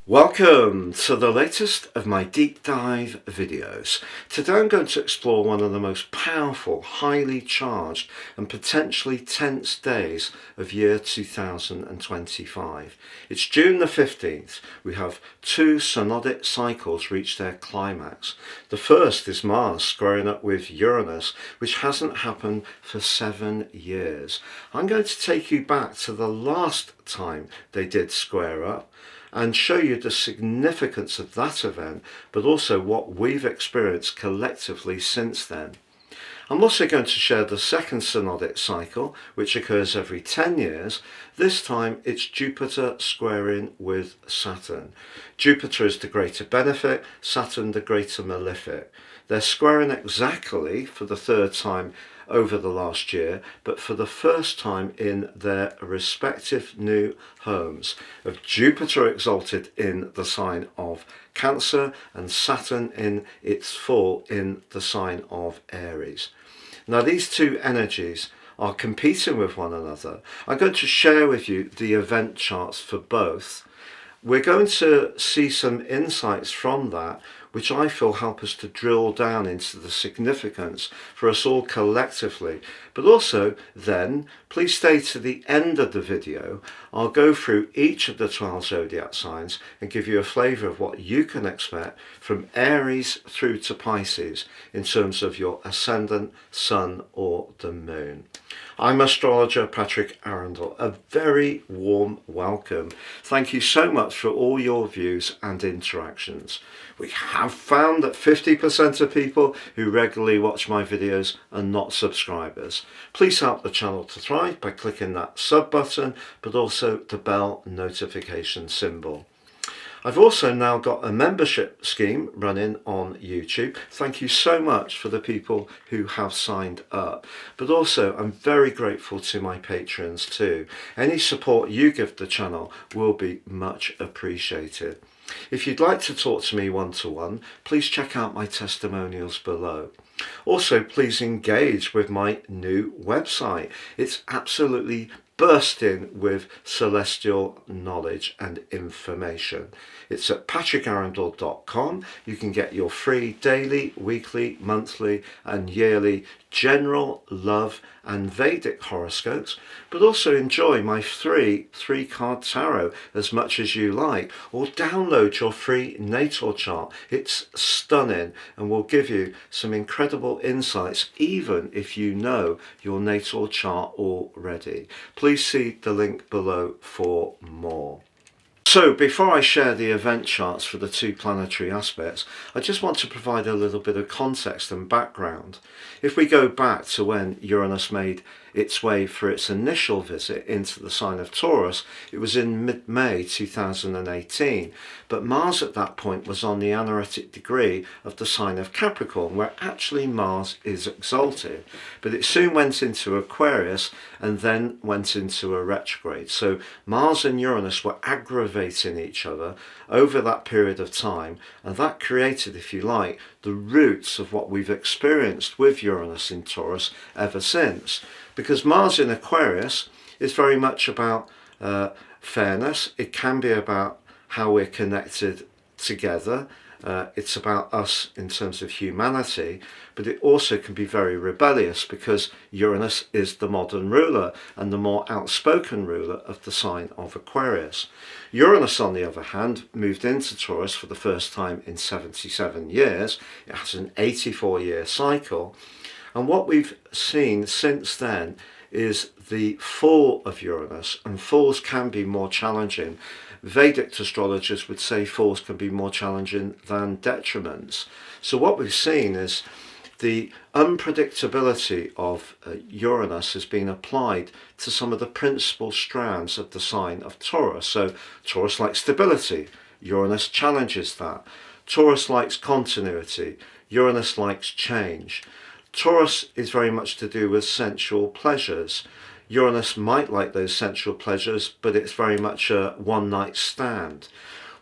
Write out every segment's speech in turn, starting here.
Welcome to the latest of my deep dive videos. Today I'm going to explore one of the most powerful, highly charged and potentially tense days of year 2025. It's June the 15th. We have two synodic cycles reach their climax. The first is Mars squaring up with Uranus, which hasn't happened for 7 years. I'm going to take you back to the last time they did square up and show you the significance of that event, but also what we've experienced collectively since then. I'm also going to share the second synodic cycle, which occurs every 10 years. This time it's Jupiter squaring with Saturn. Jupiter is the greater benefic, Saturn the greater malefic. They're squaring exactly for the third time over the last year, but for the first time in their respective new homes, of Jupiter exalted in the sign of Cancer and Saturn in its fall in the sign of Aries. Now these two energies are competing with one another. I'm going to share with you the event charts for both. We're going to see some insights from that which I feel help us to drill down into the significance for us all collectively. But also then, please stay to the end of the video. I'll go through each of the 12 zodiac signs and give you a flavour of what you can expect from Aries through to Pisces in terms of your ascendant, sun or the moon. I'm astrologer Patrick Arundell. A very warm welcome. Thank you so much for all your views and interactions. We have found that 50% of people who regularly watch my videos are not subscribers. Please help the channel to thrive by clicking that sub button, but also the bell notification symbol. I've also now got a membership scheme running on YouTube. Thank you so much for the people who have signed up. But also I'm very grateful to my patrons too. Any support you give the channel will be much appreciated. If you'd like to talk to me one-to-one, please check out my testimonials below. Also, please engage with my new website. It's absolutely bursting with celestial knowledge and information. It's at patrickarundell.com. You can get your free daily, weekly, monthly and yearly general, love and Vedic horoscopes, but also enjoy my free 3-card tarot as much as you like, or download your free natal chart. It's stunning and will give you some incredible insights even if you know your natal chart already. Please see the link below for more. So before I share the event charts for the two planetary aspects, I just want to provide a little bit of context and background. If we go back to when Uranus made its way for its initial visit into the sign of Taurus, it was in mid-May 2018, but Mars at that point was on the anaretic degree of the sign of Capricorn, where actually Mars is exalted, but it soon went into Aquarius and then went into a retrograde. So Mars and Uranus were aggravating each other over that period of time, and that created, if you like, the roots of what we've experienced with Uranus in Taurus ever since. Because Mars in Aquarius is very much about fairness. It can be about how we're connected together. It's about us in terms of humanity, but it also can be very rebellious because Uranus is the modern ruler and the more outspoken ruler of the sign of Aquarius. Uranus, on the other hand, moved into Taurus for the first time in 77 years. It has an 84-year cycle. And what we've seen since then is the fall of Uranus, and falls can be more challenging. Vedic astrologers would say falls can be more challenging than detriments. So what we've seen is the unpredictability of Uranus has been applied to some of the principal strands of the sign of Taurus. So Taurus likes stability, Uranus challenges that. Taurus likes continuity, Uranus likes change. Taurus is very much to do with sensual pleasures. Uranus might like those sensual pleasures, but it's very much a one-night stand.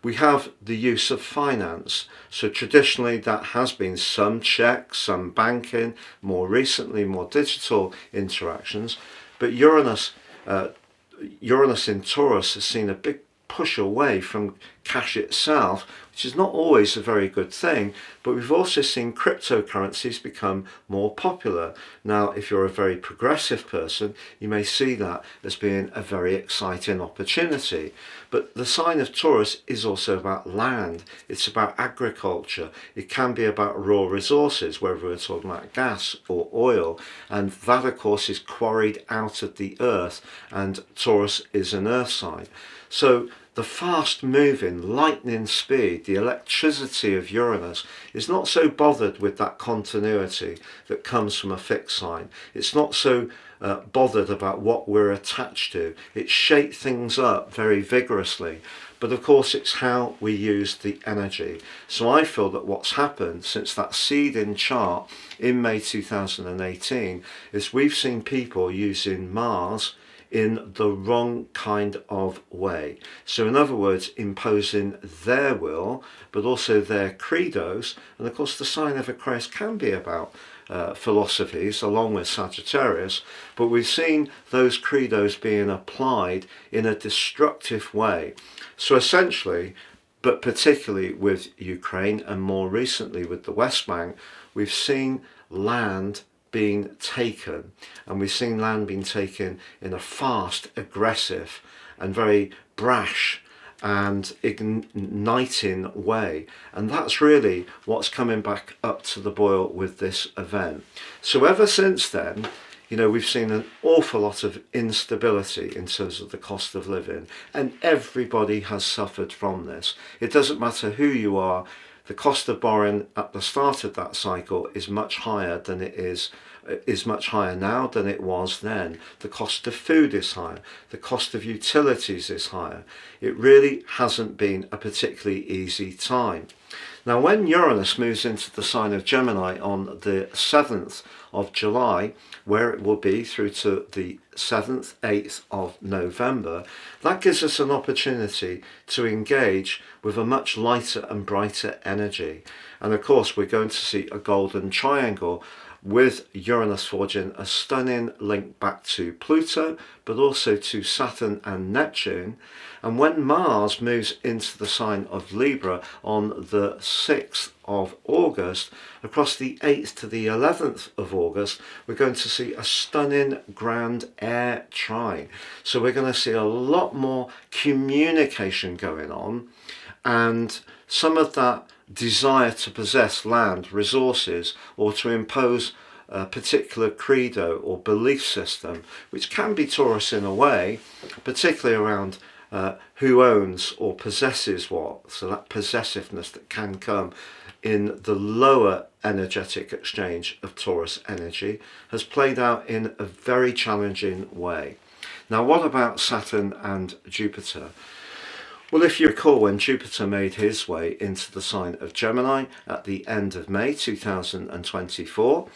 We have the use of finance. So traditionally that has been some checks, some banking, more recently more digital interactions. But Uranus in Taurus has seen a big push away from cash itself, which is not always a very good thing. But we've also seen cryptocurrencies become more popular. Now, if you're a very progressive person, you may see that as being a very exciting opportunity. But the sign of Taurus is also about land. It's about agriculture. It can be about raw resources, whether we're talking about gas or oil. And that, of course, is quarried out of the earth. And Taurus is an earth sign. So the fast moving, lightning speed, the electricity of Uranus is not so bothered with that continuity that comes from a fixed sign. It's not so bothered about what we're attached to. It shapes things up very vigorously. But of course, it's how we use the energy. So I feel that what's happened since that seeding chart in May 2018 is we've seen people using Mars in the wrong kind of way. So in other words, imposing their will, but also their credos. And of course, the sign of Aquarius can be about philosophies along with Sagittarius, but we've seen those credos being applied in a destructive way. So essentially, but particularly with Ukraine and more recently with the West Bank, we've seen land being taken, and we've seen land being taken in a fast, aggressive and very brash and igniting way. And that's really what's coming back up to the boil with this event. So ever since then, you know, we've seen an awful lot of instability in terms of the cost of living, and everybody has suffered from this. It doesn't matter who you are. The cost of borrowing at the start of that cycle is much higher than it is much higher now than it was then. The cost of food is higher. The cost of utilities is higher. It really hasn't been a particularly easy time. Now, when Uranus moves into the sign of Gemini on the 7th of July, where it will be through to the 7th, 8th of November, that gives us an opportunity to engage with a much lighter and brighter energy. And of course, we're going to see a golden triangle with Uranus forging a stunning link back to Pluto, but also to Saturn and Neptune. And when Mars moves into the sign of Libra on the 6th of August, across the 8th to the 11th of August, we're going to see a stunning grand air trine. So we're going to see a lot more communication going on, and some of that desire to possess land, resources, or to impose a particular credo or belief system, which can be Taurus in a way, particularly around who owns or possesses what. So that possessiveness that can come in the lower energetic exchange of Taurus energy has played out in a very challenging way. Now, what about Saturn and Jupiter? Well, if you recall, when Jupiter made his way into the sign of Gemini at the end of May 2024,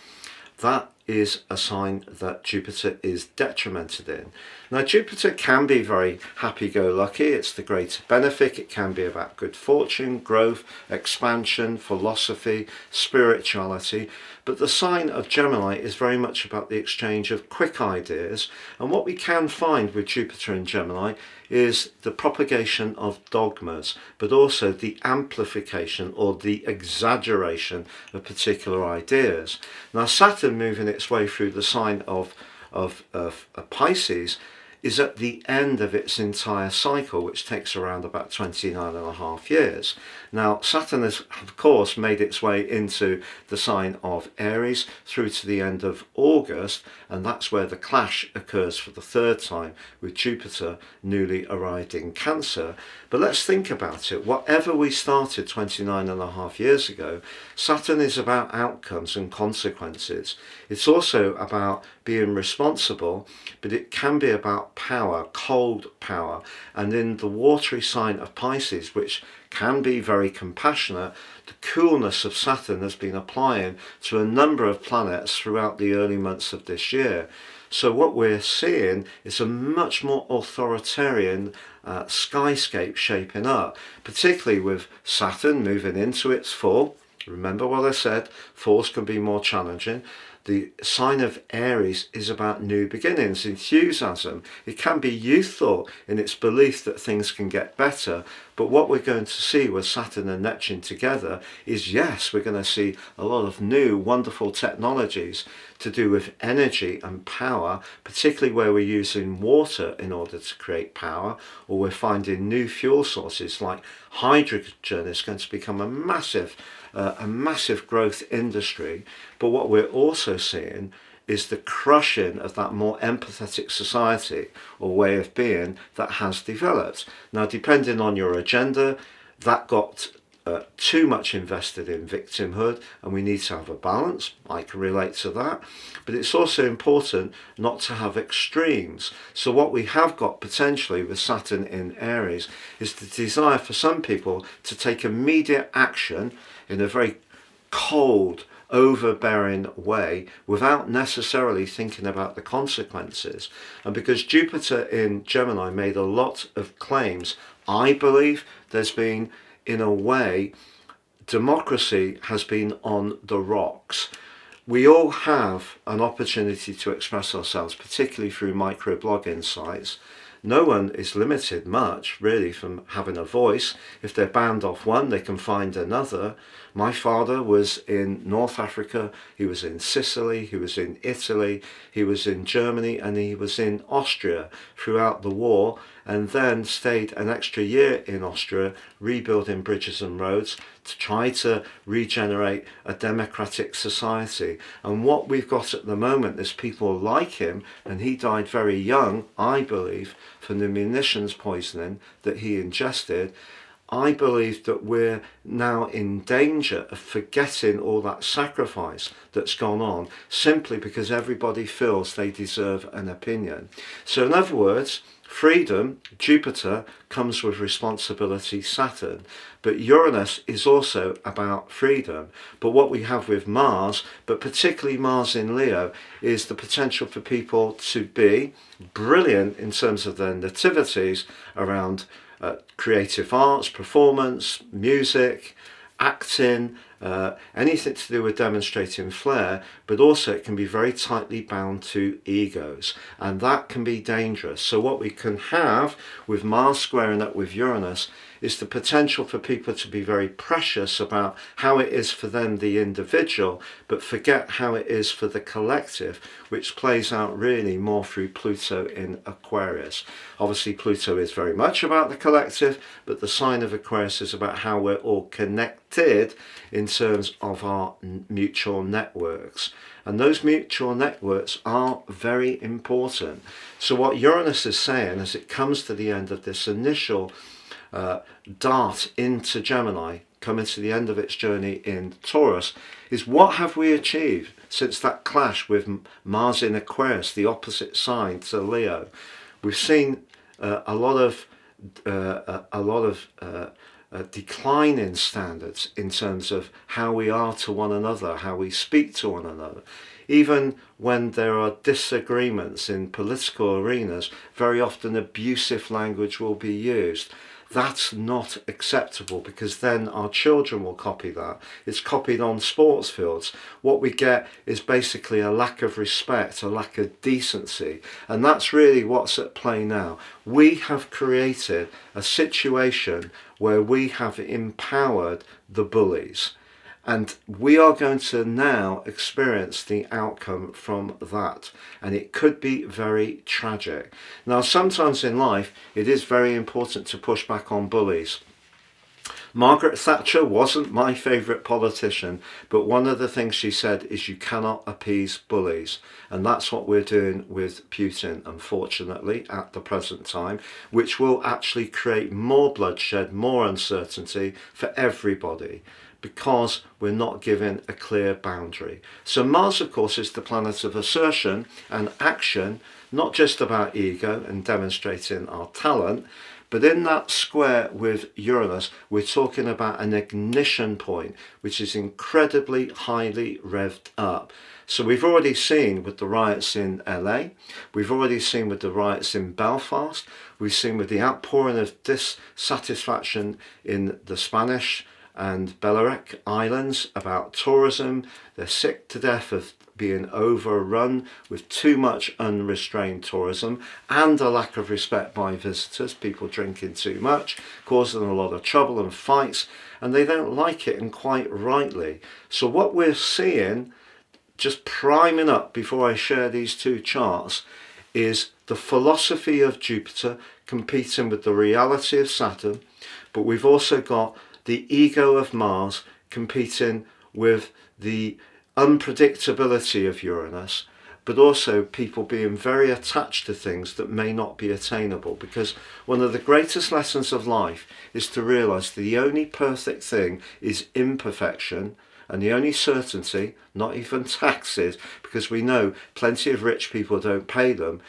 that is a sign that Jupiter is detrimented in. Now, Jupiter can be very happy-go-lucky. It's the greater benefic. It can be about good fortune, growth, expansion, philosophy, spirituality. But the sign of Gemini is very much about the exchange of quick ideas. And what we can find with Jupiter in Gemini is the propagation of dogmas, but also the amplification or the exaggeration of particular ideas. Now, Saturn moving its way through the sign of Pisces is at the end of its entire cycle, which takes around about 29.5 years. Now, Saturn has, of course, made its way into the sign of Aries through to the end of August, and that's where the clash occurs for the third time with Jupiter newly arrived in Cancer. But let's think about it. Whatever we started 29.5 years ago, Saturn is about outcomes and consequences. It's also about being responsible, but it can be about power, cold power. And in the watery sign of Pisces, which can be very compassionate, the coolness of Saturn has been applying to a number of planets throughout the early months of this year. So what we're seeing is a much more authoritarian skyscape shaping up, particularly with Saturn moving into its full. Remember what I said, falls can be more challenging. The sign of Aries is about new beginnings, enthusiasm. It can be youthful in its belief that things can get better. But what we're going to see with Saturn and Neptune together is, yes, we're going to see a lot of new, wonderful technologies to do with energy and power, particularly where we're using water in order to create power, or we're finding new fuel sources like hydrogen is going to become a massive growth industry. But what we're also seeing is the crushing of that more empathetic society or way of being that has developed. Now, depending on your agenda, that got too much invested in victimhood, and we need to have a balance. I can relate to that, but it's also important not to have extremes. So what we have got potentially with Saturn in Aries is the desire for some people to take immediate action in a very cold, overbearing way without necessarily thinking about the consequences. And because Jupiter in Gemini made a lot of claims, I believe there's been, in a way, democracy has been on the rocks. We all have an opportunity to express ourselves, particularly through microblogging sites. No one is limited much, really, from having a voice. If they're banned off one, they can find another. My father was in North Africa, he was in Sicily, he was in Italy, he was in Germany, and he was in Austria throughout the war, and then stayed an extra year in Austria, rebuilding bridges and roads to try to regenerate a democratic society. And what we've got at the moment is people like him, and he died very young, I believe, from the munitions poisoning that he ingested. I believe that we're now in danger of forgetting all that sacrifice that's gone on simply because everybody feels they deserve an opinion. So in other words, freedom, Jupiter, comes with responsibility, Saturn. But Uranus is also about freedom. But what we have with Mars, but particularly Mars in Leo, is the potential for people to be brilliant in terms of their nativities around creative arts, performance, music, acting, anything to do with demonstrating flair, but also it can be very tightly bound to egos, and that can be dangerous. So what we can have with Mars squaring up with Uranus is the potential for people to be very precious about how it is for them, the individual, but forget how it is for the collective, which plays out really more through Pluto in Aquarius. Obviously Pluto is very much about the collective, but the sign of Aquarius is about how we're all connected in terms of our mutual networks. And those mutual networks are very important. So what Uranus is saying as it comes to the end of this initial dart into Gemini, coming to the end of its journey in Taurus, is what have we achieved since that clash with Mars in Aquarius, the opposite sign to Leo? We've seen a lot of decline in standards in terms of how we are to one another, how we speak to one another. Even when there are disagreements in political arenas, very often abusive language will be used. That's not acceptable, because then our children will copy that. It's copied on sports fields. What we get is basically a lack of respect, a lack of decency, and that's really what's at play now. We have created a situation where we have empowered the bullies, and we are going to now experience the outcome from that, and it could be very tragic. Now, sometimes in life it is very important to push back on bullies. Margaret Thatcher wasn't my favourite politician, but one of the things she said is you cannot appease bullies, and that's what we're doing with Putin, unfortunately, at the present time, which will actually create more bloodshed, more uncertainty for everybody, because we're not given a clear boundary. So Mars, of course, is the planet of assertion and action, not just about ego and demonstrating our talent, but in that square with Uranus, we're talking about an ignition point, which is incredibly highly revved up. So we've already seen with the riots in LA, we've already seen with the riots in Belfast, we've seen with the outpouring of dissatisfaction in the Spanish and Balearic Islands about tourism. They're sick to death of being overrun with too much unrestrained tourism and a lack of respect by visitors, people drinking too much, causing a lot of trouble and fights, and they don't like it, and quite rightly. So what we're seeing, just priming up before I share these two charts, is the philosophy of Jupiter competing with the reality of Saturn, but we've also got the ego of Mars competing with the unpredictability of Uranus, but also people being very attached to things that may not be attainable, because one of the greatest lessons of life is to realize the only perfect thing is imperfection, and the only certainty, not even taxes, because we know plenty of rich people don't pay them,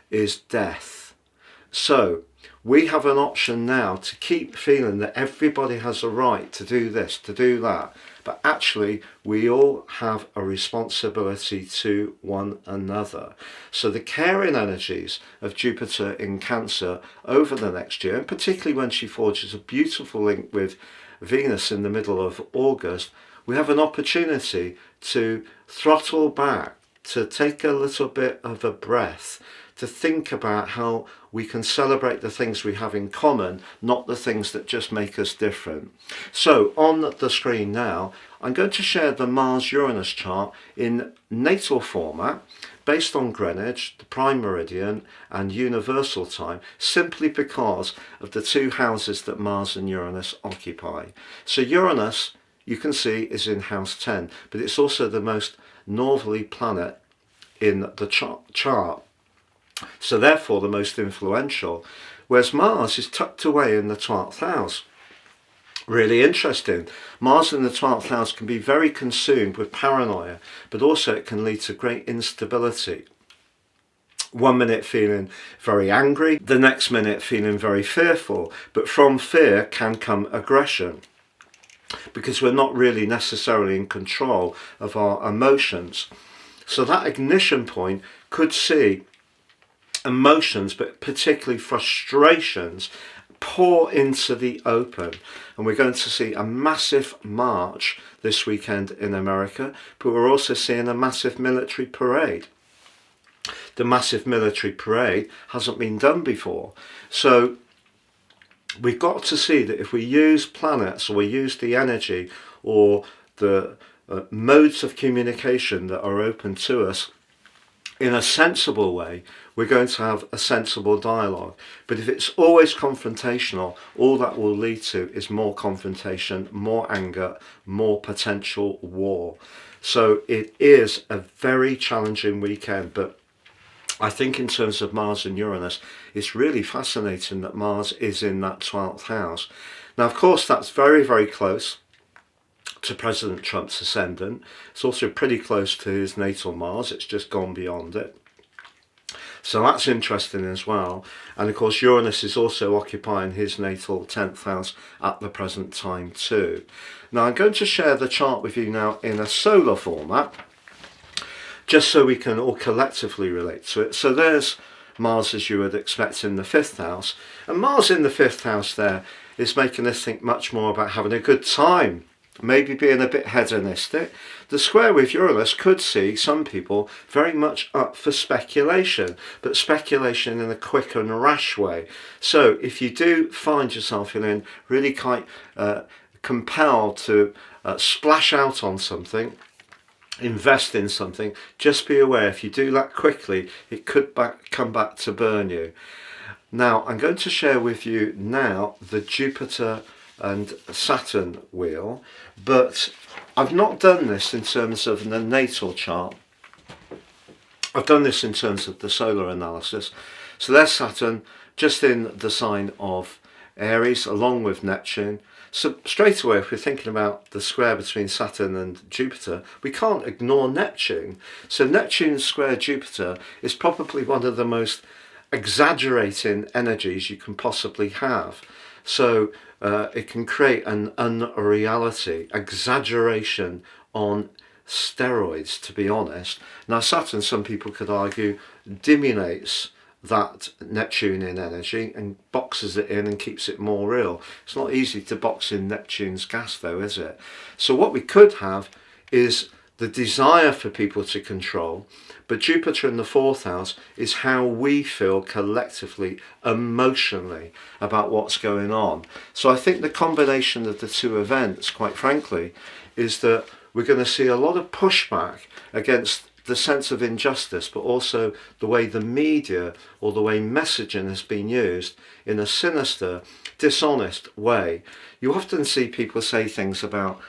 is death. So we have an option now to keep feeling that everybody has a right to do this, to do that, but actually we all have a responsibility to one another. So the caring energies of Jupiter in Cancer over the next year, and particularly when she forges a beautiful link with Venus in the middle of August, we have an opportunity to throttle back, to take a little bit of a breath, to think about how we can celebrate the things we have in common, not the things that just make us different. So on the screen now, I'm going to share the Mars-Uranus chart in natal format, based on Greenwich, the prime meridian, and universal time, simply because of the two houses that Mars and Uranus occupy. So Uranus, you can see, is in house 10, but it's also the most northerly planet in the chart. So therefore the most influential, whereas Mars is tucked away in the 12th house. Really interesting. Mars in the 12th house can be very consumed with paranoia, but also it can lead to great instability. 1 minute feeling very angry, the next minute feeling very fearful, but from fear can come aggression, because we're not really necessarily in control of our emotions. So that ignition point could see emotions, but particularly frustrations, pour into the open. And we're going to see a massive march this weekend in America, but we're also seeing a massive military parade. The massive military parade hasn't been done before. So we've got to see that if we use planets, or we use the energy, or the modes of communication that are open to us in a sensible way, we're going to have a sensible dialogue. But if it's always confrontational, all that will lead to is more confrontation, more anger, more potential war. So it is a very challenging weekend, but I think in terms of Mars and Uranus, it's really fascinating that Mars is in that 12th house. Now, of course, that's very, very close to President Trump's ascendant. It's also pretty close to his natal Mars. It's just gone beyond it. So that's interesting as well. And of course, Uranus is also occupying his natal 10th house at the present time too. Now, I'm going to share the chart with you now in a solar format, just so we can all collectively relate to it. So there's Mars, as you would expect, in the 5th house. And Mars in the 5th house there is making us think much more about having a good time, maybe being a bit hedonistic. The square with Uranus could see some people very much up for speculation, but speculation in a quick and rash way. So if you do find yourself feeling really quite compelled to splash out on something, invest in something, just be aware if you do that quickly, it could come back to burn you. Now, I'm going to share with you now the Jupiter and Saturn wheel, but I've not done this in terms of the natal chart. I've done this in terms of the solar analysis. So there's Saturn just in the sign of Aries along with Neptune. So straight away, if we're thinking about the square between Saturn and Jupiter, we can't ignore Neptune. So Neptune square Jupiter is probably one of the most exaggerating energies you can possibly have. So it can create an unreality, exaggeration on steroids, to be honest. Now Saturn, some people could argue, diminutes that Neptunian energy and boxes it in and keeps it more real. It's not easy to box in Neptune's gas though, is it? So what we could have is the desire for people to control. But Jupiter in the fourth house is how we feel collectively, emotionally, about what's going on. So I think the combination of the two events, quite frankly, is that we're going to see a lot of pushback against the sense of injustice, but also the way the media or the way messaging has been used in a sinister, dishonest way. You often see people say things about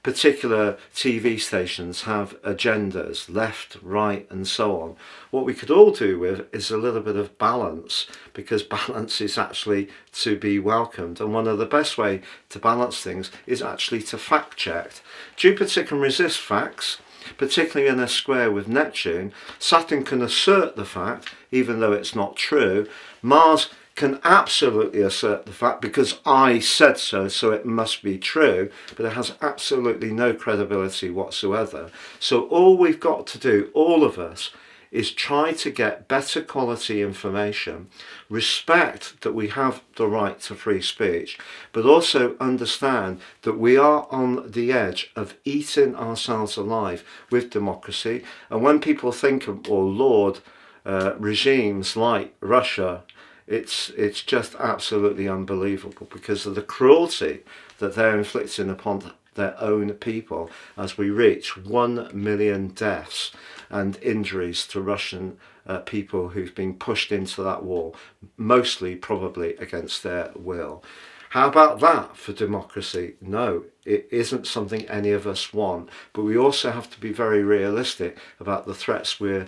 particular TV stations have agendas, left, right, and so on. What we could all do with is a little bit of balance, because balance is actually to be welcomed. And one of the best way to balance things is actually to fact check. Jupiter can resist facts, particularly in a square with Neptune. Saturn can assert the fact, even though it's not true. Mars can absolutely assert the fact because I said so, so it must be true, but it has absolutely no credibility whatsoever. So all we've got to do, all of us, is try to get better quality information, respect that we have the right to free speech, but also understand that we are on the edge of eating ourselves alive with democracy. And when people think of or laud regimes like Russia, it's just absolutely unbelievable because of the cruelty that they're inflicting upon their own people as we reach 1 million deaths and injuries to Russian people who've been pushed into that war, mostly probably against their will. How about that for democracy? No, it isn't something any of us want, but we also have to be very realistic about the threats we're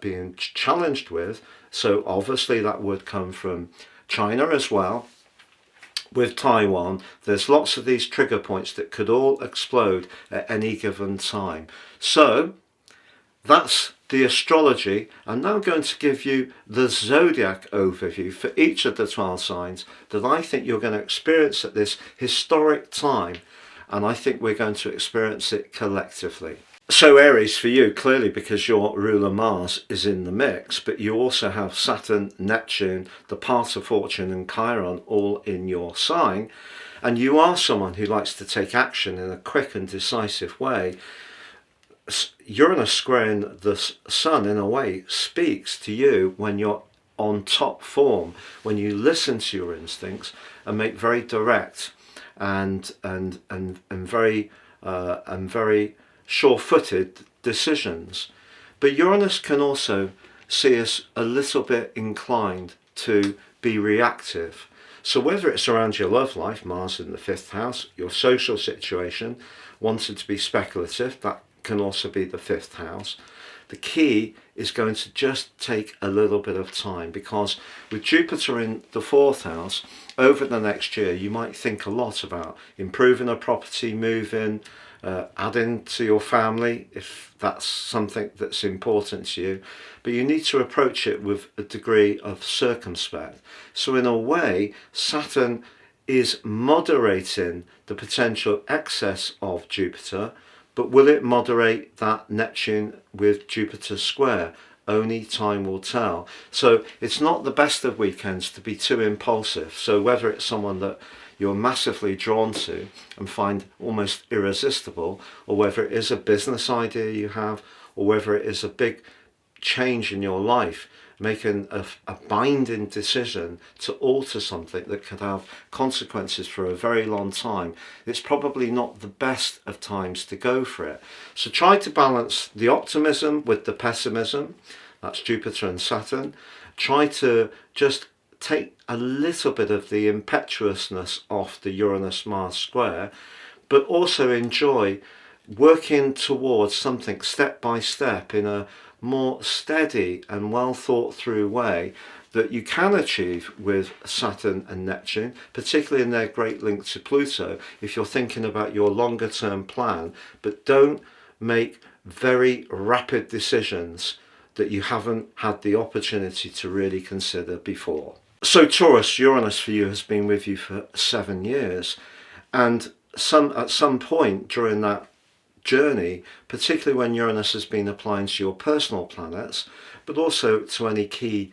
being challenged with. So obviously that would come from China as well. With Taiwan, there's lots of these trigger points that could all explode at any given time. So that's the astrology. I'm now going to give you the zodiac overview for each of the 12 signs that I think you're going to experience at this historic time, and I think we're going to experience it collectively. So Aries for you, clearly because your ruler Mars is in the mix, but you also have Saturn, Neptune, the path of fortune and Chiron all in your sign, and you are someone who likes to take action in a quick and decisive way. Uranus squaring the Sun in a way speaks to you when you're on top form, when you listen to your instincts and make very direct and very sure-footed decisions. But Uranus can also see us a little bit inclined to be reactive. So whether it's around your love life, Mars in the 5th house, your social situation, wanting to be speculative, that can also be the 5th house. The key is going to just take a little bit of time, because with Jupiter in the 4th house, over the next year you might think a lot about improving a property, moving, adding to your family if that's something that's important to you, but you need to approach it with a degree of circumspect. So in a way, Saturn is moderating the potential excess of Jupiter, but will it moderate that Neptune with Jupiter square? Only time will tell. So it's not the best of weekends to be too impulsive. So whether it's someone that you're massively drawn to and find almost irresistible, or whether it is a business idea you have, or whether it is a big change in your life, making a binding decision to alter something that could have consequences for a very long time, it's probably not the best of times to go for it. So try to balance the optimism with the pessimism. That's Jupiter and Saturn. Try to just take a little bit of the impetuousness off the Uranus-Mars square, but also enjoy working towards something step by step in a more steady and well thought through way that you can achieve with Saturn and Neptune, particularly in their great link to Pluto, if you're thinking about your longer term plan. But don't make very rapid decisions that you haven't had the opportunity to really consider before. So Taurus, Uranus for you has been with you for 7 years, and at some point during that journey, particularly when Uranus has been applying to your personal planets, but also to any key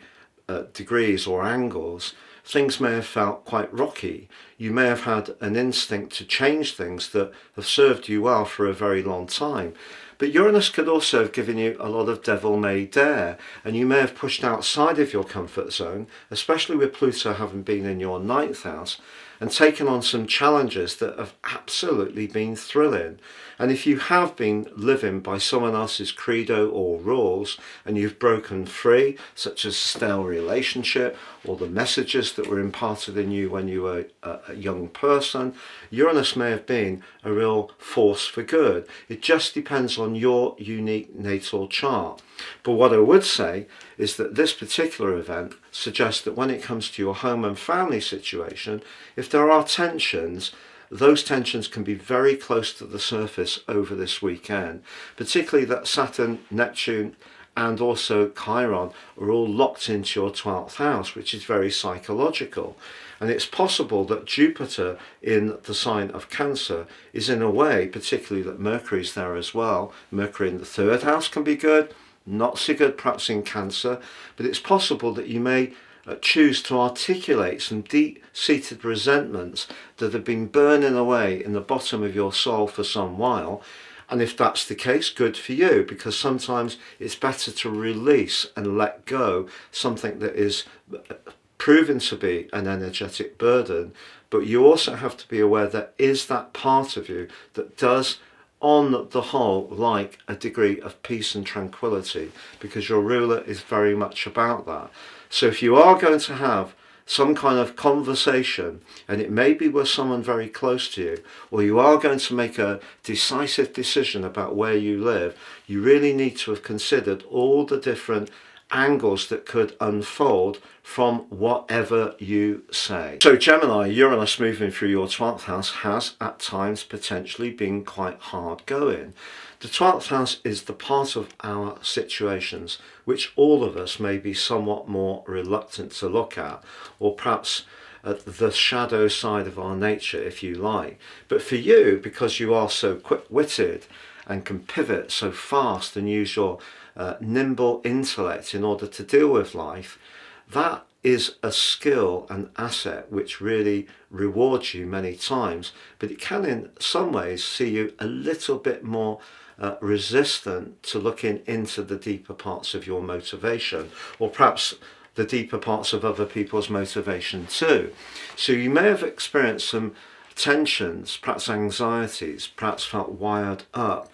degrees or angles, things may have felt quite rocky. You may have had an instinct to change things that have served you well for a very long time. But Uranus could also have given you a lot of devil-may-dare, and you may have pushed outside of your comfort zone, especially with Pluto having been in your 9th house, and taken on some challenges that have absolutely been thrilling. And if you have been living by someone else's credo or rules and you've broken free, such as a stale relationship or the messages that were imparted in you when you were a young person, Uranus may have been a real force for good. It just depends on your unique natal chart. But what I would say is that this particular event suggests that when it comes to your home and family situation, if there are tensions, those tensions can be very close to the surface over this weekend, particularly that Saturn, Neptune and also Chiron are all locked into your 12th house, which is very psychological. And it's possible that Jupiter in the sign of Cancer is in a way, particularly that Mercury's there as well. Mercury in the 3rd house can be good, not so good perhaps in Cancer, but it's possible that you may choose to articulate some deep-seated resentments that have been burning away in the bottom of your soul for some while. And if that's the case, good for you, because sometimes it's better to release and let go something that is proven to be an energetic burden. But you also have to be aware there is that part of you that does, on the whole, like a degree of peace and tranquility, because your ruler is very much about that. So if you are going to have some kind of conversation, and it may be with someone very close to you, or you are going to make a decisive decision about where you live, you really need to have considered all the different angles that could unfold from whatever you say. So Gemini, Uranus moving through your 12th house has at times potentially been quite hard going. The 12th house is the part of our situations which all of us may be somewhat more reluctant to look at, or perhaps at the shadow side of our nature, if you like. But for you, because you are so quick-witted and can pivot so fast and use your nimble intellect in order to deal with life, that is a skill and asset which really rewards you many times, but it can in some ways see you a little bit more resistant to looking into the deeper parts of your motivation, or perhaps the deeper parts of other people's motivation too. So you may have experienced some tensions, perhaps anxieties, perhaps felt wired up,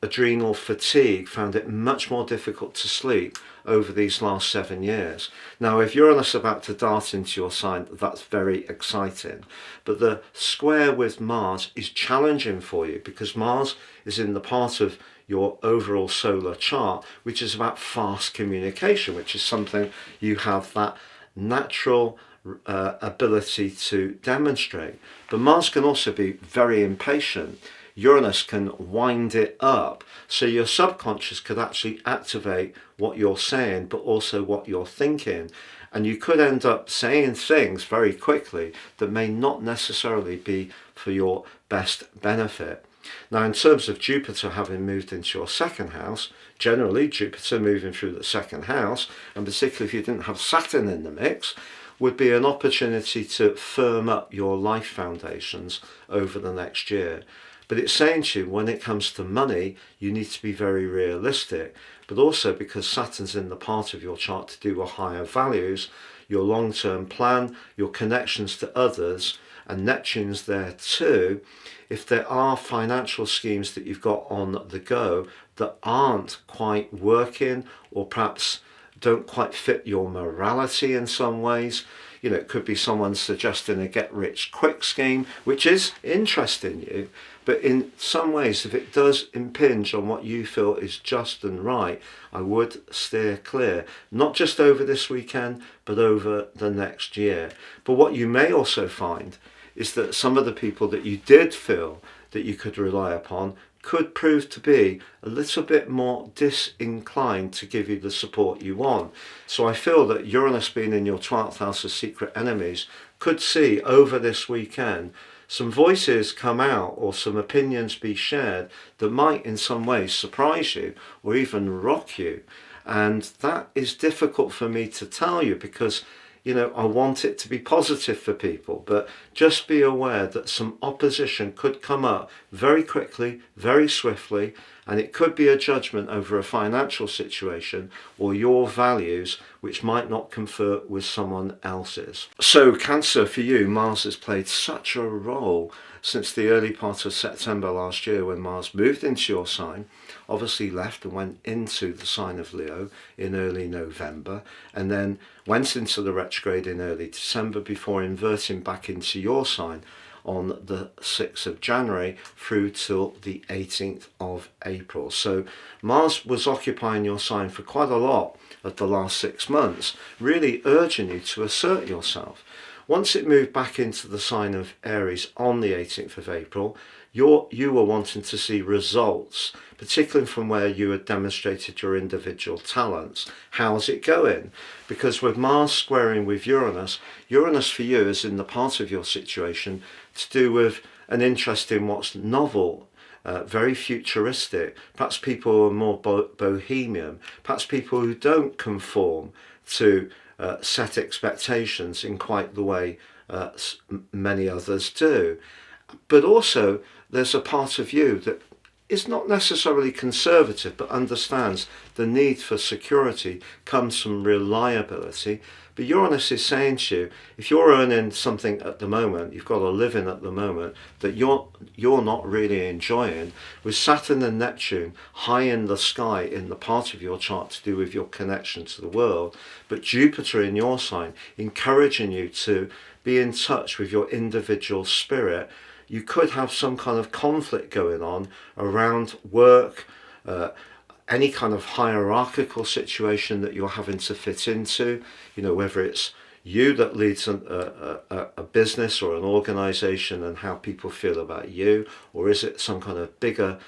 adrenal fatigue, found it much more difficult to sleep over these last 7 years. Now, if Uranus is about to dart into your sign, that's very exciting. But the square with Mars is challenging for you, because Mars is in the part of your overall solar chart, which is about fast communication, which is something you have that natural ability to demonstrate. But Mars can also be very impatient. Uranus can wind it up, so your subconscious could actually activate what you're saying, but also what you're thinking, and you could end up saying things very quickly that may not necessarily be for your best benefit. Now, in terms of Jupiter having moved into your 2nd house, generally Jupiter moving through the 2nd house, and particularly if you didn't have Saturn in the mix, would be an opportunity to firm up your life foundations over the next year. But it's saying to you, when it comes to money, you need to be very realistic. But also because Saturn's in the part of your chart to do with higher values, your long-term plan, your connections to others, and Neptune's there too. If there are financial schemes that you've got on the go that aren't quite working, or perhaps don't quite fit your morality in some ways, you know, it could be someone suggesting a get-rich-quick scheme, which is interesting you, but in some ways, if it does impinge on what you feel is just and right, I would steer clear, not just over this weekend, but over the next year. But what you may also find is that some of the people that you did feel that you could rely upon could prove to be a little bit more disinclined to give you the support you want. So I feel that Uranus being in your 12th house of secret enemies could see over this weekend some voices come out, or some opinions be shared that might in some ways surprise you or even rock you. And that is difficult for me to tell you, because I want it to be positive for people, but just be aware that some opposition could come up very quickly, very swiftly, and it could be a judgment over a financial situation or your values which might not confer with someone else's. So Cancer, for you, Mars has played such a role since the early part of September last year, when Mars moved into your sign, obviously left and went into the sign of Leo in early November, and then went into the retrograde in early December before inverting back into your sign on the 6th of January through till the 18th of April. So Mars was occupying your sign for quite a lot of the last 6 months, really urging you to assert yourself. Once it moved back into the sign of Aries on the 18th of April, you were wanting to see results, particularly from where you had demonstrated your individual talents. How's it going? Because with Mars squaring with Uranus, Uranus for you is in the part of your situation to do with an interest in what's novel, very futuristic, perhaps people who are more bohemian, perhaps people who don't conform to set expectations in quite the way many others do. But also there's a part of you that is not necessarily conservative, but understands the need for security comes from reliability. But Uranus is saying to you, if you're earning something at the moment, you've got a living at the moment that you're not really enjoying, with Saturn and Neptune high in the sky in the part of your chart to do with your connection to the world, but Jupiter in your sign encouraging you to be in touch with your individual spirit, you could have some kind of conflict going on around work, any kind of hierarchical situation that you're having to fit into, whether it's you that leads a business or an organization and how people feel about you, or is it some kind of bigger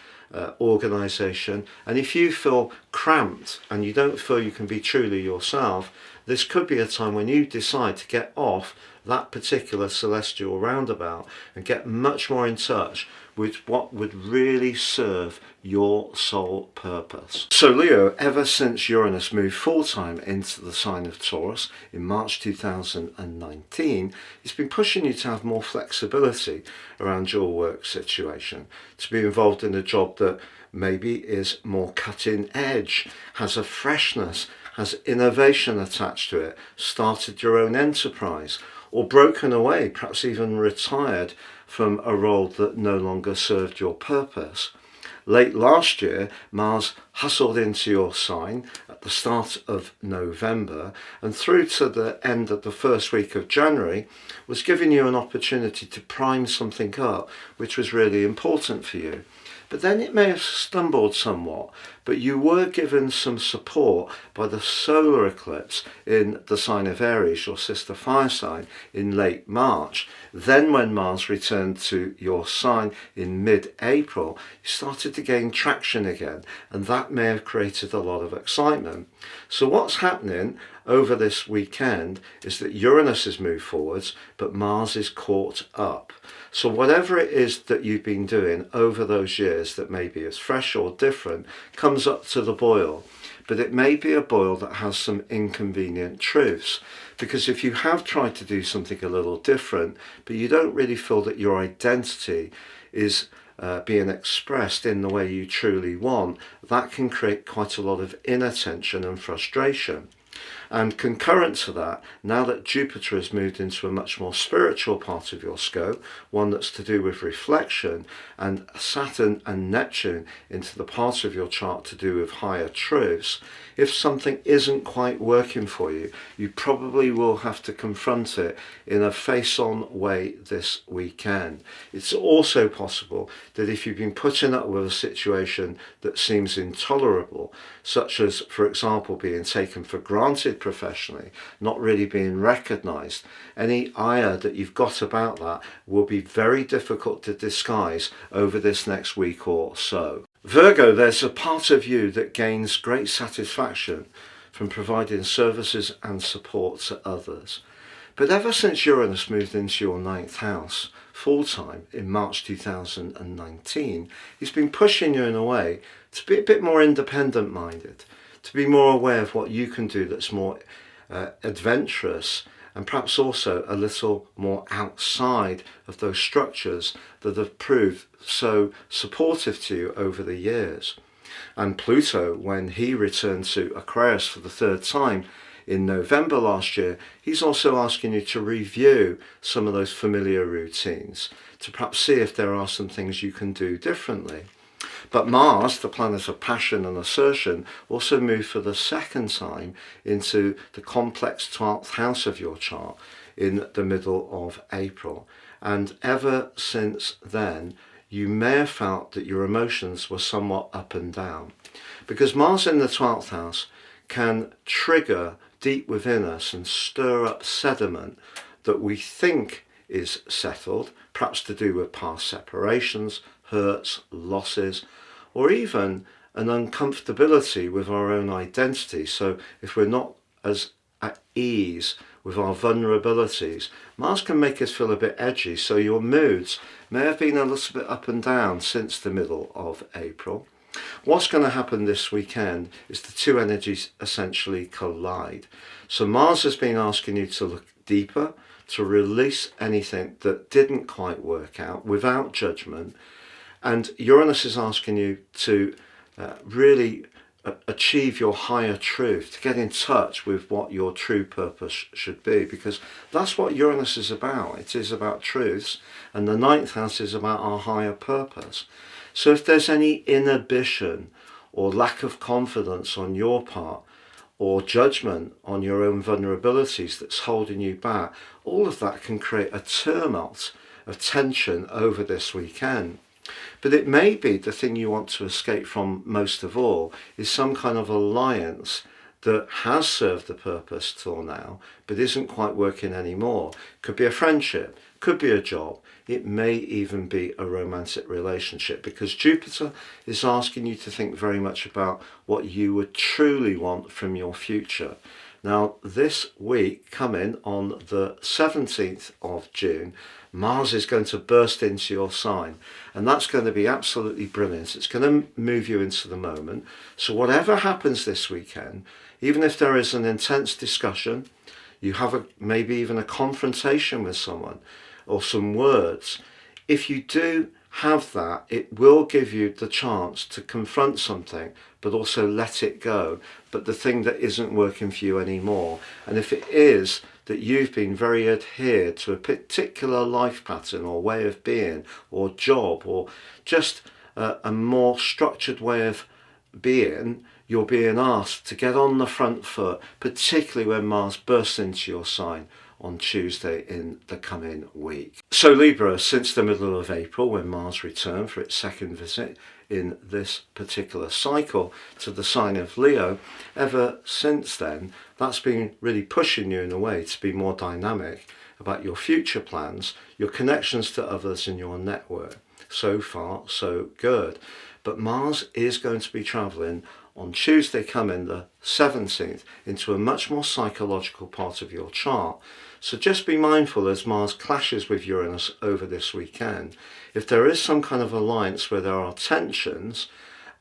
organization? And if you feel cramped and you don't feel you can be truly yourself, this could be a time when you decide to get off that particular celestial roundabout and get much more in touch with what would really serve your soul purpose. So Leo, ever since Uranus moved full-time into the sign of Taurus in March 2019, it's been pushing you to have more flexibility around your work situation, to be involved in a job that maybe is more cutting edge, has a freshness, has innovation attached to it, started your own enterprise, or broken away, perhaps even retired from a role that no longer served your purpose. Late last year, Mars hustled into your sign at the start of November, and through to the end of the first week of January was giving you an opportunity to prime something up which was really important for you. But then it may have stumbled somewhat, but you were given some support by the solar eclipse in the sign of Aries, your sister fire sign, in late March. Then when Mars returned to your sign in mid-April, you started to gain traction again, and that may have created a lot of excitement. So what's happening over this weekend is that Uranus has moved forwards, but Mars is caught up. So whatever it is that you've been doing over those years that maybe is fresh or different comes up to the boil. But it may be a boil that has some inconvenient truths. Because if you have tried to do something a little different, but you don't really feel that your identity is being expressed in the way you truly want, that can create quite a lot of inattention and frustration. And concurrent to that, now that Jupiter has moved into a much more spiritual part of your scope, one that's to do with reflection, and Saturn and Neptune into the part of your chart to do with higher truths, if something isn't quite working for you, you probably will have to confront it in a face-on way this weekend. It's also possible that if you've been putting up with a situation that seems intolerable, such as, for example, being taken for granted professionally, not really being recognised, any ire that you've got about that will be very difficult to disguise over this next week or so. Virgo, there's a part of you that gains great satisfaction from providing services and support to others. But ever since Uranus moved into your 9th house full-time in March 2019, he's been pushing you in a way to be a bit more independent-minded, to be more aware of what you can do that's more adventurous and perhaps also a little more outside of those structures that have proved so supportive to you over the years. And Pluto, when he returned to Aquarius for the third time in November last year, he's also asking you to review some of those familiar routines, to perhaps see if there are some things you can do differently. But Mars, the planet of passion and assertion, also moved for the second time into the complex 12th house of your chart in the middle of April. And ever since then, you may have felt that your emotions were somewhat up and down. Because Mars in the 12th house can trigger deep within us and stir up sediment that we think is settled, perhaps to do with past separations, hurts, losses, or even an uncomfortability with our own identity. So if we're not as at ease with our vulnerabilities, Mars can make us feel a bit edgy. So your moods may have been a little bit up and down since the middle of April. What's going to happen this weekend is the two energies essentially collide. So Mars has been asking you to look deeper, to release anything that didn't quite work out without judgment. And Uranus is asking you to really achieve your higher truth, to get in touch with what your true purpose should be, because that's what Uranus is about. It is about truths, and the 9th house is about our higher purpose. So if there's any inhibition or lack of confidence on your part, or judgment on your own vulnerabilities that's holding you back, all of that can create a tumult of tension over this weekend. But it may be the thing you want to escape from most of all is some kind of alliance that has served the purpose till now, but isn't quite working anymore. Could be a friendship, could be a job, it may even be a romantic relationship, because Jupiter is asking you to think very much about what you would truly want from your future. Now, this week coming on the 17th of June, Mars is going to burst into your sign, and that's going to be absolutely brilliant. It's going to move you into the moment. So whatever happens this weekend, even if there is an intense discussion, you have maybe even a confrontation with someone or some words, if you do have that, it will give you the chance to confront something, but also let it go, but the thing that isn't working for you anymore. And if it is that you've been very adhered to a particular life pattern or way of being or job, or just a more structured way of being, you're being asked to get on the front foot, particularly when Mars bursts into your sign on Tuesday in the coming week. So Libra, since the middle of April, when Mars returned for its second visit in this particular cycle to the sign of Leo, ever since then, that's been really pushing you in a way to be more dynamic about your future plans, your connections to others in your network. So far, so good. But Mars is going to be travelling on Tuesday coming, the 17th, into a much more psychological part of your chart. So just be mindful as Mars clashes with Uranus over this weekend. If there is some kind of alliance where there are tensions,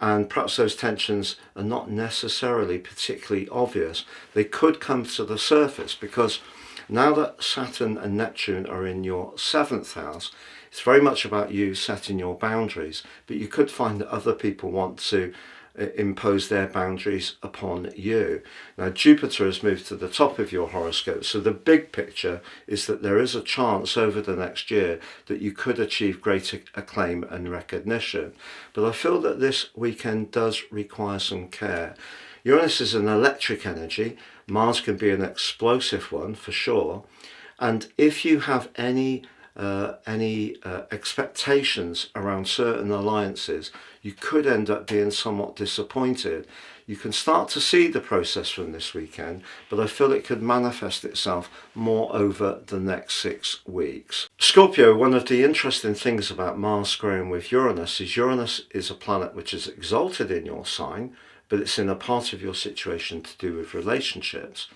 and perhaps those tensions are not necessarily particularly obvious, they could come to the surface, because now that Saturn and Neptune are in your 7th house, it's very much about you setting your boundaries, but you could find that other people want to impose their boundaries upon you. Now Jupiter has moved to the top of your horoscope, so the big picture is that there is a chance over the next year that you could achieve greater acclaim and recognition. But I feel that this weekend does require some care. Uranus is an electric energy, Mars can be an explosive one for sure, and if you have any expectations around certain alliances, you could end up being somewhat disappointed. You can start to see the process from this weekend, but I feel it could manifest itself more over the next 6 weeks. Scorpio, one of the interesting things about Mars squaring with Uranus is a planet which is exalted in your sign, but it's in a part of your situation to do with relationships,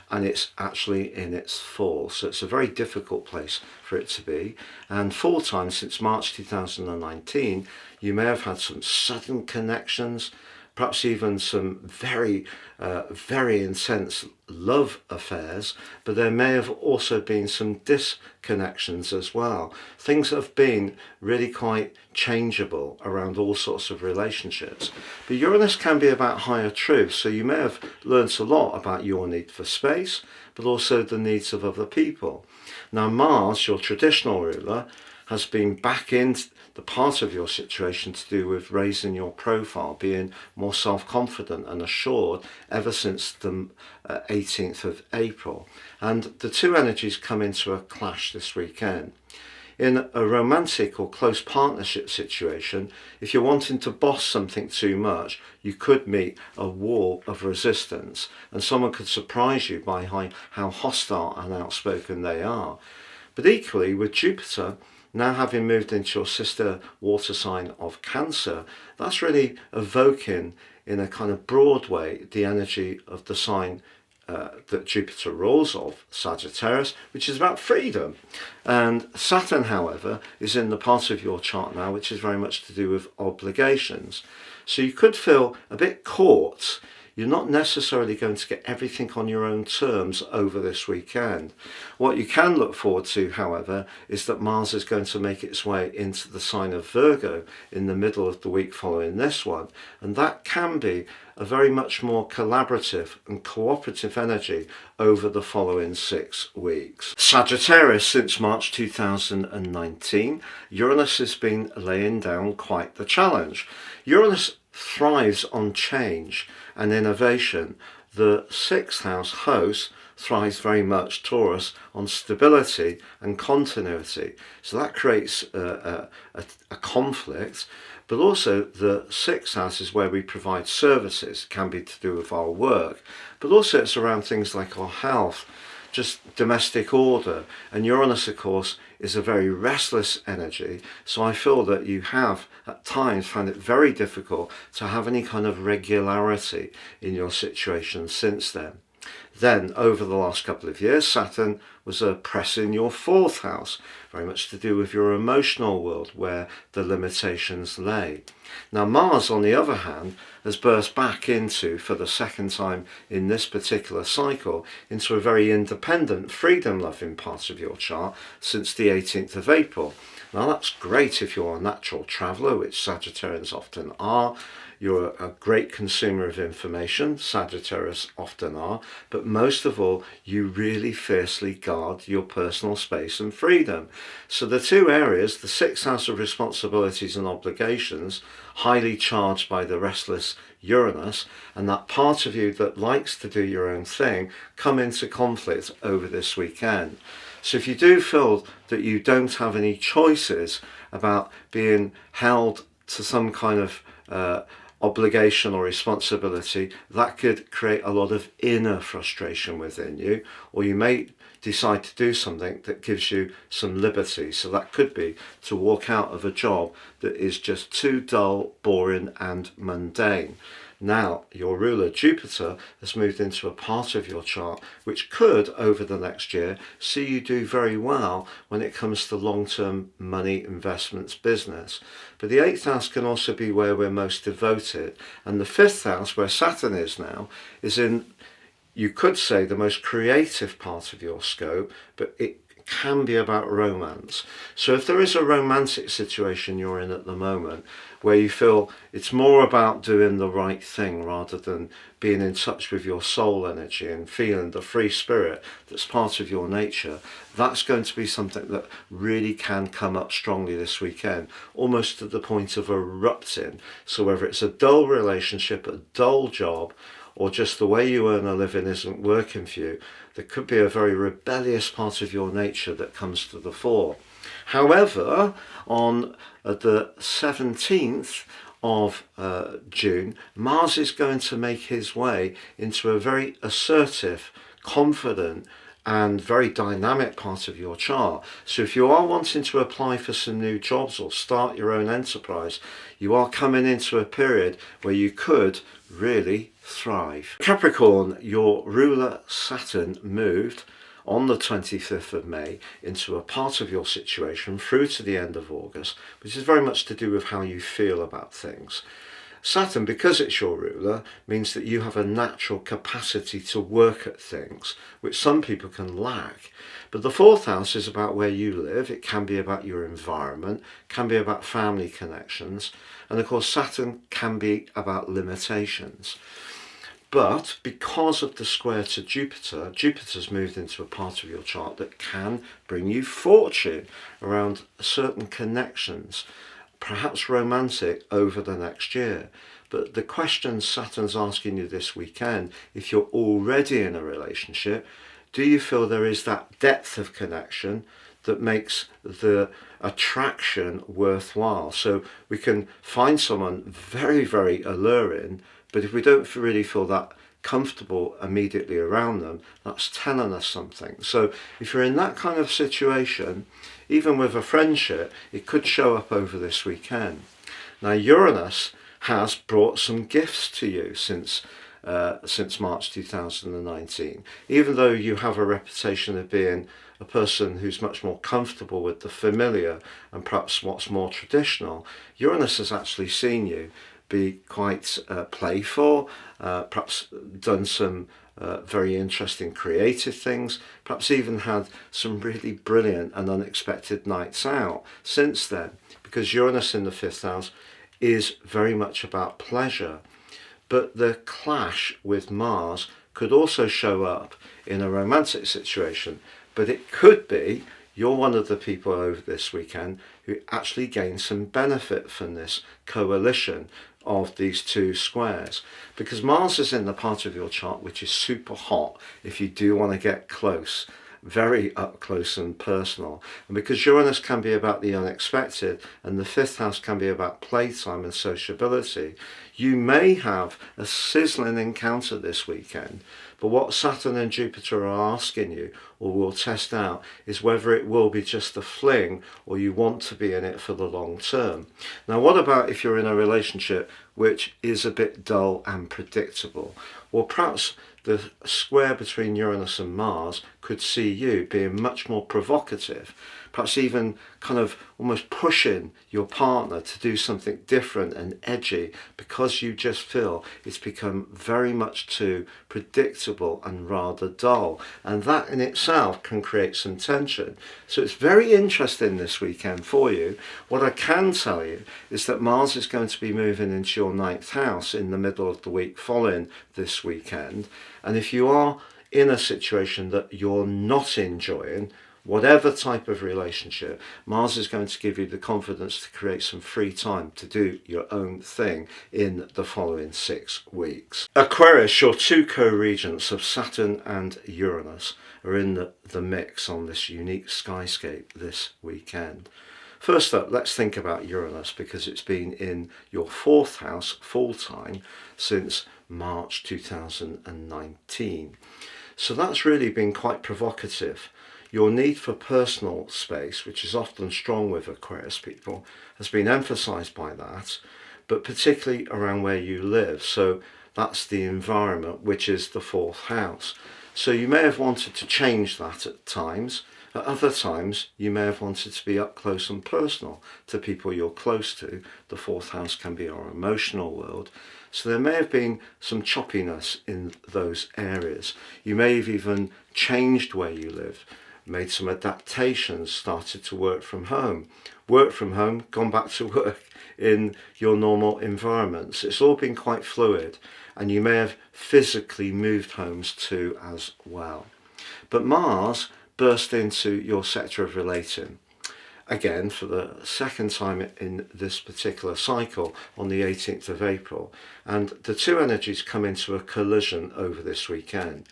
and it's actually in its fall, so it's a very difficult place for it to be. And full time since March 2019, you may have had some sudden connections, perhaps even some very intense love affairs, but there may have also been some disconnections as well. Things that have been really quite changeable around all sorts of relationships. But Uranus can be about higher truths, so you may have learnt a lot about your need for space, but also the needs of other people. Now Mars, your traditional ruler, has been back in the part of your situation to do with raising your profile, being more self-confident and assured ever since the 18th of April. And the two energies come into a clash this weekend. In a romantic or close partnership situation, if you're wanting to boss something too much, you could meet a wall of resistance, and someone could surprise you by how hostile and outspoken they are. But equally, with Jupiter now having moved into your sister water sign of Cancer, that's really evoking in a kind of broad way the energy of the sign that Jupiter rules of, Sagittarius, which is about freedom. And Saturn, however, is in the part of your chart now which is very much to do with obligations. So you could feel a bit caught. You're not necessarily going to get everything on your own terms over this weekend. What you can look forward to, however, is that Mars is going to make its way into the sign of Virgo in the middle of the week following this one. And that can be a very much more collaborative and cooperative energy over the following 6 weeks. Sagittarius, since March 2019, Uranus has been laying down quite the challenge. Uranus thrives on change and innovation. The 6th house host thrives very much, Taurus, on stability and continuity. So that creates a conflict. But also the 6th house is where we provide services, can be to do with our work, but also it's around things like our health, just domestic order. And Uranus, of course, is a very restless energy, so I feel that you have at times found it very difficult to have any kind of regularity in your situation since then. Then, over the last couple of years, Saturn was oppressing your 4th house, very much to do with your emotional world, where the limitations lay. Now, Mars, on the other hand, has burst back into, for the second time in this particular cycle, into a very independent, freedom-loving part of your chart since the 18th of April. Now, that's great if you're a natural traveller, which Sagittarians often are. You're a great consumer of information, Sagittarius often are, but most of all, you really fiercely guard your personal space and freedom. So the two areas, the 6th house of responsibilities and obligations, highly charged by the restless Uranus, and that part of you that likes to do your own thing, come into conflict over this weekend. So if you do feel that you don't have any choices about being held to some kind of obligation or responsibility, that could create a lot of inner frustration within you, or you may decide to do something that gives you some liberty. So that could be to walk out of a job that is just too dull, boring and mundane. Now, your ruler Jupiter has moved into a part of your chart which could, over the next year, see you do very well when it comes to long-term money, investments, business. But the 8th house can also be where we're most devoted, and the 5th house, where Saturn is now, is in, you could say, the most creative part of your scope, but it can be about romance. So if there is a romantic situation you're in at the moment where you feel it's more about doing the right thing rather than being in touch with your soul energy and feeling the free spirit that's part of your nature, that's going to be something that really can come up strongly this weekend, almost to the point of erupting. So whether it's a dull relationship, a dull job, or just the way you earn a living isn't working for you, there could be a very rebellious part of your nature that comes to the fore. However, on the 17th of June, Mars is going to make his way into a very assertive, confident and very dynamic part of your chart. So if you are wanting to apply for some new jobs or start your own enterprise, you are coming into a period where you could really thrive. Capricorn, your ruler Saturn moved on the 25th of May into a part of your situation through to the end of August, which is very much to do with how you feel about things. Saturn, because it's your ruler, means that you have a natural capacity to work at things, which some people can lack. But the fourth house is about where you live. It can be about your environment, can be about family connections, and of course Saturn can be about limitations. But because of the square to Jupiter, Jupiter's moved into a part of your chart that can bring you fortune around certain connections, perhaps romantic, over the next year. But the question Saturn's asking you this weekend, if you're already in a relationship, do you feel there is that depth of connection that makes the attraction worthwhile? So we can find someone very, very alluring, but if we don't really feel that comfortable immediately around them, that's telling us something. So if you're in that kind of situation, even with a friendship, it could show up over this weekend. Now Uranus has brought some gifts to you since March 2019. Even though you have a reputation of being a person who's much more comfortable with the familiar and perhaps what's more traditional, Uranus has actually seen you be quite playful, perhaps done some very interesting creative things, perhaps even had some really brilliant and unexpected nights out since then, because Uranus in the fifth house is very much about pleasure. But the clash with Mars could also show up in a romantic situation, but it could be you're one of the people over this weekend who actually gain some benefit from this coalition of these two squares, because Mars is in the part of your chart which is super hot if you do want to get close, very up close and personal. And because Uranus can be about the unexpected and the fifth house can be about playtime and sociability, you may have a sizzling encounter this weekend. But what Saturn and Jupiter are asking you, or will test out, is whether it will be just a fling or you want to be in it for the long term. Now, what about if you're in a relationship which is a bit dull and predictable? Well, perhaps the square between Uranus and Mars could see you being much more provocative, perhaps even kind of almost pushing your partner to do something different and edgy, because you just feel it's become very much too predictable and rather dull. And that in itself can create some tension. So it's very interesting this weekend for you. What I can tell you is that Mars is going to be moving into your ninth house in the middle of the week following this weekend. And if you are in a situation that you're not enjoying, whatever type of relationship, Mars is going to give you the confidence to create some free time to do your own thing in the following 6 weeks. Aquarius, your two co-regents of Saturn and Uranus, are in the mix on this unique skyscape this weekend. First up, let's think about Uranus, because it's been in your fourth house full time since March 2019. So that's really been quite provocative. Your need for personal space, which is often strong with Aquarius people, has been emphasized by that, but particularly around where you live. So that's the environment, which is the fourth house. So you may have wanted to change that at times. At other times, you may have wanted to be up close and personal to people you're close to. The fourth house can be our emotional world. So there may have been some choppiness in those areas. You may have even changed where you live, made some adaptations, started to work from home, gone back to work in your normal environments. It's all been quite fluid, and you may have physically moved homes too as well. But Mars burst into your sector of relating, again for the second time in this particular cycle on the 18th of April, and the two energies come into a collision over this weekend.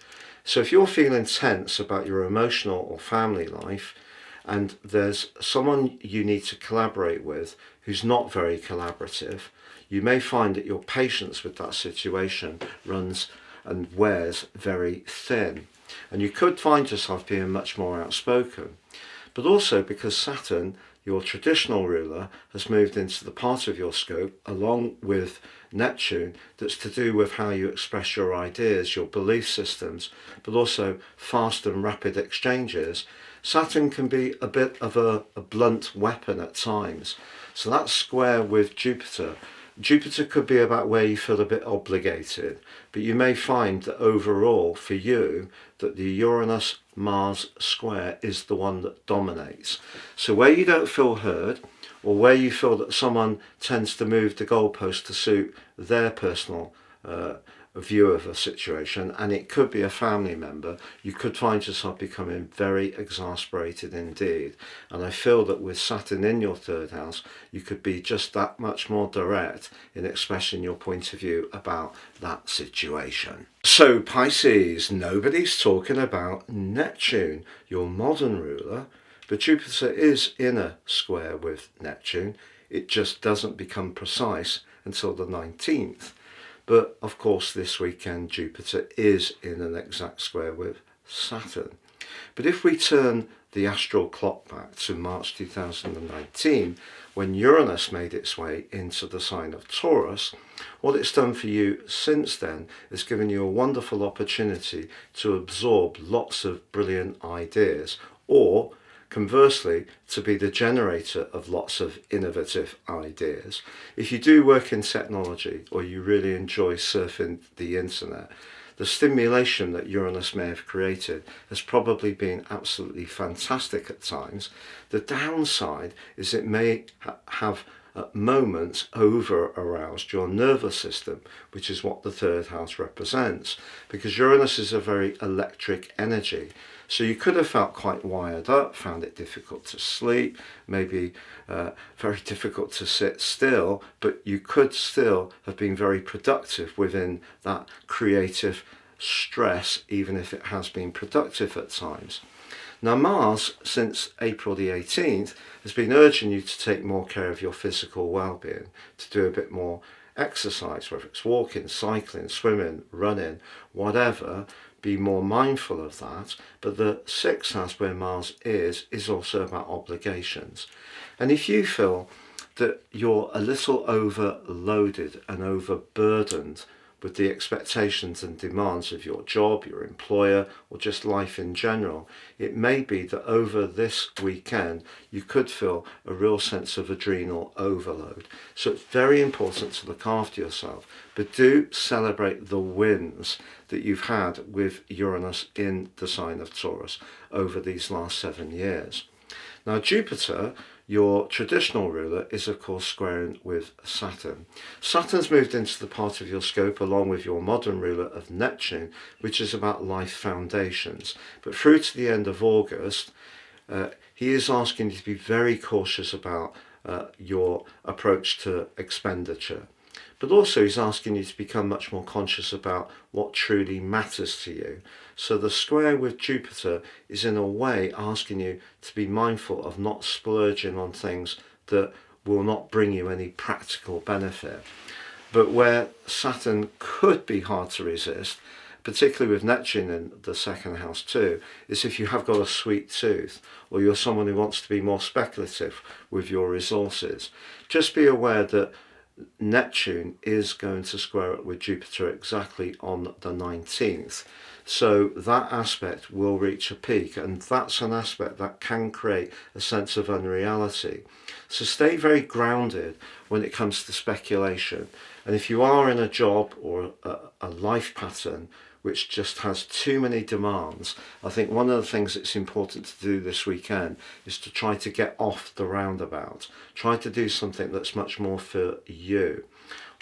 So if you're feeling tense about your emotional or family life, and there's someone you need to collaborate with who's not very collaborative, you may find that your patience with that situation runs and wears very thin. And you could find yourself being much more outspoken. But also because Saturn, your traditional ruler, has moved into the part of your scope along with Neptune that's to do with how you express your ideas, your belief systems, but also fast and rapid exchanges. Saturn can be a bit of a blunt weapon at times. So that square with Jupiter Jupiter could be about where you feel a bit obligated, but you may find that overall for you that the Uranus-Mars square is the one that dominates. So where you don't feel heard, or where you feel that someone tends to move the goalpost to suit their personal view of a situation, and it could be a family member, you could find yourself becoming very exasperated indeed. And I feel that with Saturn in your third house, you could be just that much more direct in expressing your point of view about that situation. So Pisces, nobody's talking about Neptune, your modern ruler, but Jupiter is in a square with Neptune. It just doesn't become precise until the 19th. But of course this weekend Jupiter is in an exact square with Saturn. But if we turn the astral clock back to March 2019, when Uranus made its way into the sign of Taurus, what it's done for you since then is given you a wonderful opportunity to absorb lots of brilliant ideas, or conversely, to be the generator of lots of innovative ideas. If you do work in technology, or you really enjoy surfing the internet, the stimulation that Uranus may have created has probably been absolutely fantastic at times. The downside is it may have at moments over-aroused your nervous system, which is what the third house represents, because Uranus is a very electric energy. So you could have felt quite wired up, found it difficult to sleep, maybe very difficult to sit still, but you could still have been very productive within that creative stress, even if it has been productive at times. Now Mars, since April the 18th, has been urging you to take more care of your physical well-being, to do a bit more exercise, whether it's walking, cycling, swimming, running, whatever. Be more mindful of that. But the sixth house where Mars is also about obligations. And if you feel that you're a little overloaded and overburdened with the expectations and demands of your job, your employer, or just life in general, it may be that over this weekend you could feel a real sense of adrenal overload. So it's very important to look after yourself, but do celebrate the wins that you've had with Uranus in the sign of Taurus over these last 7 years. Now Jupiter, your traditional ruler, is of course squaring with Saturn. Saturn's moved into the part of your scope along with your modern ruler of Neptune, which is about life foundations. But through to the end of August, he is asking you to be very cautious about your approach to expenditure. But also he's asking you to become much more conscious about what truly matters to you. So the square with Jupiter is in a way asking you to be mindful of not splurging on things that will not bring you any practical benefit. But where Saturn could be hard to resist, particularly with Neptune in the second house too, is if you have got a sweet tooth, or you're someone who wants to be more speculative with your resources. Just be aware that Neptune is going to square up with Jupiter exactly on the 19th. So that aspect will reach a peak, and that's an aspect that can create a sense of unreality. So stay very grounded when it comes to speculation. And if you are in a job or a life pattern which just has too many demands, I think one of the things that's important to do this weekend is to try to get off the roundabout. Try to do something that's much more for you.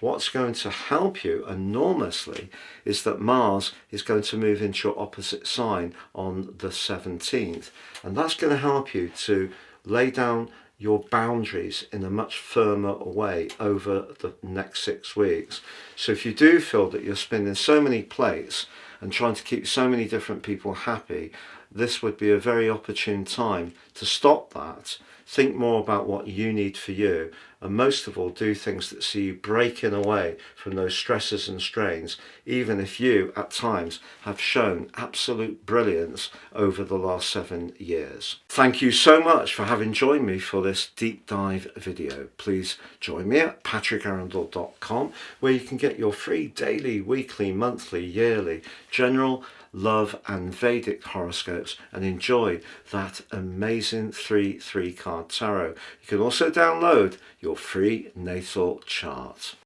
What's going to help you enormously is that Mars is going to move into your opposite sign on the 17th. And that's going to help you to lay down your boundaries in a much firmer way over the next 6 weeks. So if you do feel that you're spinning so many plates and trying to keep so many different people happy, this would be a very opportune time to stop that, think more about what you need for you, and most of all do things that see you breaking away from those stresses and strains, even if you at times have shown absolute brilliance over the last 7 years. Thank you so much for having joined me for this deep dive video. Please join me at patrickarundell.com, where you can get your free daily, weekly, monthly, yearly general love and Vedic horoscopes and enjoy that amazing 3 card tarot. You can also download your free natal chart.